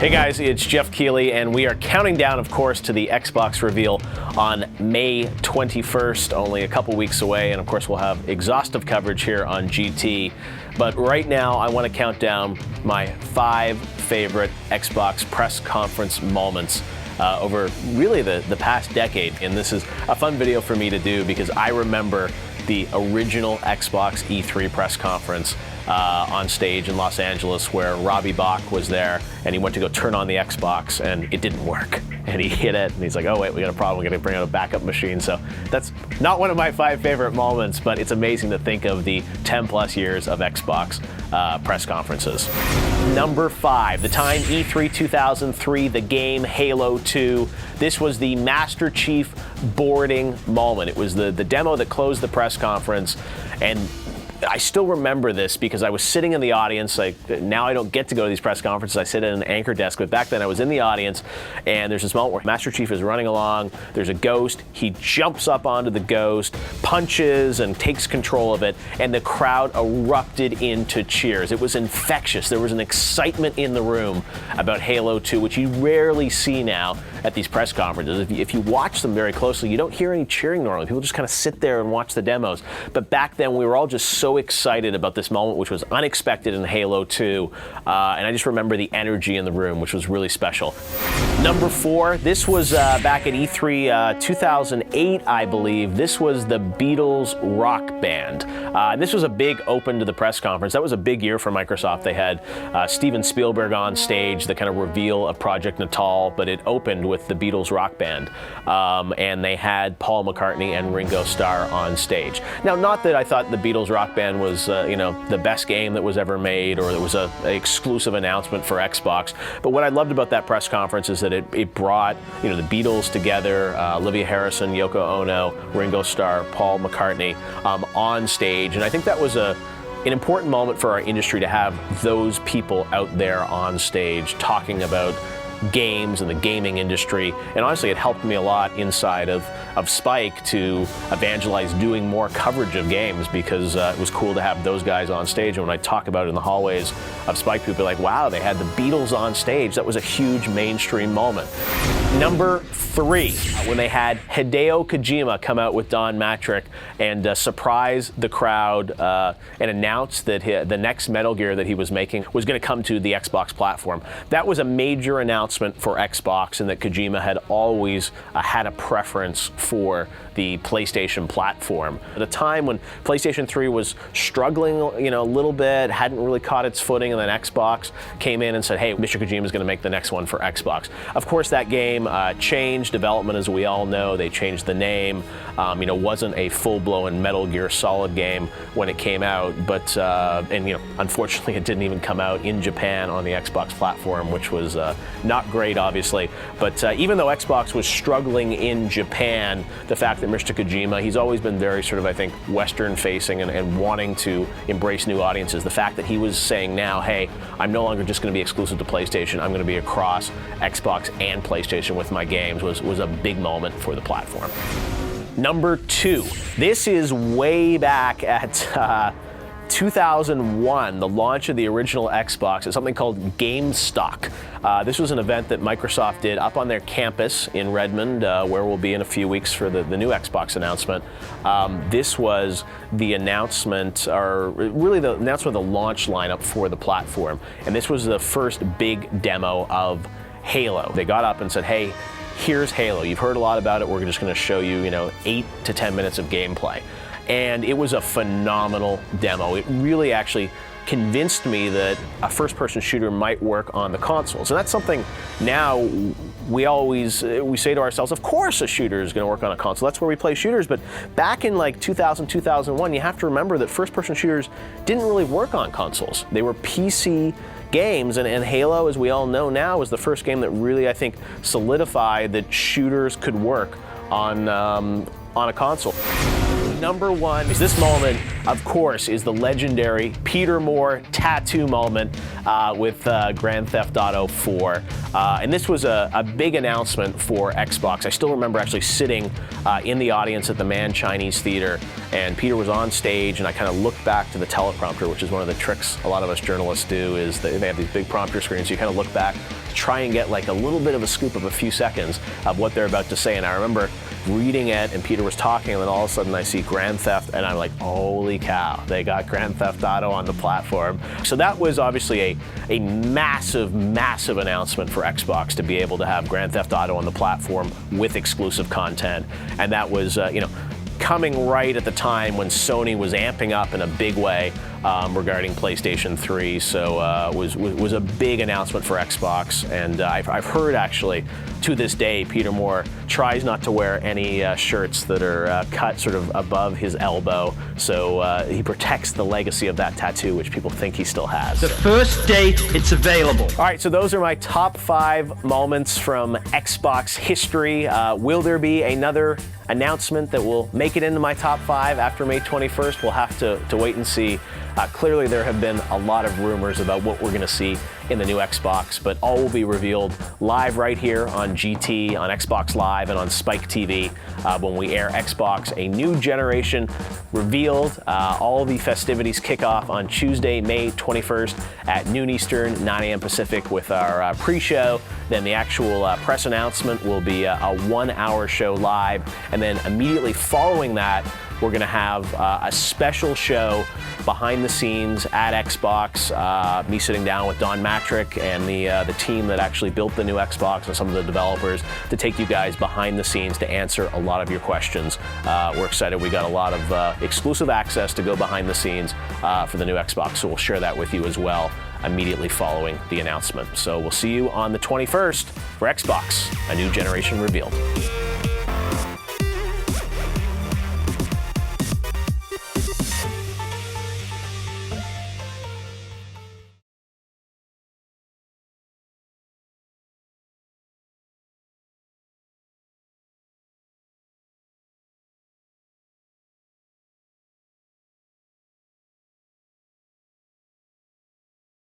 Hey guys, it's Geoff Keighley, and we are counting down, of course, to the Xbox reveal on May 21st, only a couple weeks away, and of course we'll have exhaustive coverage here on GT. But right now, I want to count down my 5 favorite Xbox press conference moments over really the past decade. And this is a fun video for me to do because I remember the original Xbox E3 press conference on stage in Los Angeles, where Robbie Bach was there, and he went to go turn on the Xbox and it didn't work, and he hit it and he's like, oh wait, we got a problem, we got to bring out a backup machine. So that's not one of my 5 favorite moments, but it's amazing to think of the 10 plus years of Xbox press conferences. Number 5, the time E3 2003, the game Halo 2. This was the Master Chief boarding moment. It was the demo that closed the press conference, and I still remember this because I was sitting in the audience. Now I don't get to go to these press conferences. I sit at an anchor desk, but back then I was in the audience, and there's this moment where Master Chief is running along. There's a ghost. He jumps up onto the ghost, punches, and takes control of it, and the crowd erupted into cheers. It was infectious. There was an excitement in the room about Halo 2, which you rarely see now at these press conferences. If you watch them very closely, you don't hear any cheering normally. People just kind of sit there and watch the demos. But back then, we were all just so excited about this moment, which was unexpected in Halo 2, and I just remember the energy in the room, which was really special. Number 4, this was back at E3 2008, I believe. This was the Beatles Rock Band. This was a big open to the press conference. That was a big year for Microsoft. They had Steven Spielberg on stage, the kind of reveal of Project Natal, but it opened with the Beatles Rock Band, and they had Paul McCartney and Ringo Starr on stage. Now, not that I thought the Beatles Rock Band was the best game that was ever made, or it was an exclusive announcement for Xbox, but what I loved about that press conference is that it brought the Beatles together, Olivia Harrison, Yoko Ono, Ringo Starr, Paul McCartney on stage, and I think that was an important moment for our industry to have those people out there on stage talking about games and the gaming industry. And honestly, it helped me a lot inside of Spike to evangelize doing more coverage of games, because it was cool to have those guys on stage. And when I talk about it in the hallways of Spike, people are like, wow, they had the Beatles on stage. That was a huge mainstream moment. Number 3, when they had Hideo Kojima come out with Don Matrick and surprise the crowd and announce that the next Metal Gear that he was making was going to come to the Xbox platform. That was a major announcement for Xbox, and that Kojima had always had a preference for the PlayStation platform. At a time when PlayStation 3 was struggling, a little bit, hadn't really caught its footing, and then Xbox came in and said, hey, Mr. Kojima is going to make the next one for Xbox. Of course, that game changed development, as we all know. They changed the name. Wasn't a full-blown Metal Gear Solid game when it came out, but unfortunately, it didn't even come out in Japan on the Xbox platform, which was not great, obviously. But even though Xbox was struggling in Japan, the fact that Mr. Kojima, he's always been very sort of, I think, Western-facing and wanting to embrace new audiences. The fact that he was saying now, hey, I'm no longer just going to be exclusive to PlayStation, I'm going to be across Xbox and PlayStation with my games, was a big moment for the platform. Number 2, this is way back at 2001, the launch of the original Xbox, is something called GameStock. This was an event that Microsoft did up on their campus in Redmond, where we'll be in a few weeks for the new Xbox announcement. This was the announcement, or really the announcement of the launch lineup for the platform. And this was the first big demo of Halo. They got up and said, hey, here's Halo. You've heard a lot about it. We're just going to show you, 8 to 10 minutes of gameplay. And it was a phenomenal demo. It really actually convinced me that a first-person shooter might work on the consoles. And that's something now we say to ourselves, of course a shooter is going to work on a console. That's where we play shooters. But back in 2000, 2001, you have to remember that first-person shooters didn't really work on consoles. They were PC games, and Halo, as we all know now, was the first game that really, I think, solidified that shooters could work on a console. number one, this moment, of course, is the legendary Peter Moore tattoo moment with Grand Theft Auto 4. And this was a big announcement for Xbox. I still remember actually sitting in the audience at the Mann Chinese Theater, and Peter was on stage, and I kind of looked back to the teleprompter, which is one of the tricks a lot of us journalists do, is they have these big prompter screens, so you kind of look back, try and get like a little bit of a scoop of a few seconds of what they're about to say. And I remember reading it, and Peter was talking, and then all of a sudden I see Grand Theft, and I'm like, holy cow, they got Grand Theft Auto on the platform. So that was obviously a massive, massive announcement for Xbox to be able to have Grand Theft Auto on the platform with exclusive content. And that was, coming right at the time when Sony was amping up in a big way regarding PlayStation 3, so was a big announcement for Xbox. And I've heard, actually, to this day, Peter Moore tries not to wear any shirts that are cut sort of above his elbow, so he protects the legacy of that tattoo, which people think he still has. The first day it's available. All right, so those are my top 5 moments from Xbox history. Will there be another announcement that will make it into my top 5 after May 21st? We'll have to wait and see. Clearly, there have been a lot of rumors about what we're going to see in the new Xbox, but all will be revealed live right here on GT, on Xbox Live, and on Spike TV when we air Xbox A New Generation Revealed. All the festivities kick off on Tuesday, May 21st at noon Eastern, 9 a.m. Pacific with our pre-show. Then the actual press announcement will be a 1-hour show live, and then immediately following that, we're going to have a special show behind the scenes at Xbox, me sitting down with Don Matrick and the team that actually built the new Xbox and some of the developers to take you guys behind the scenes to answer a lot of your questions. We're excited. We got a lot of exclusive access to go behind the scenes for the new Xbox, so we'll share that with you as well immediately following the announcement. So we'll see you on the 21st for Xbox, A New Generation Revealed.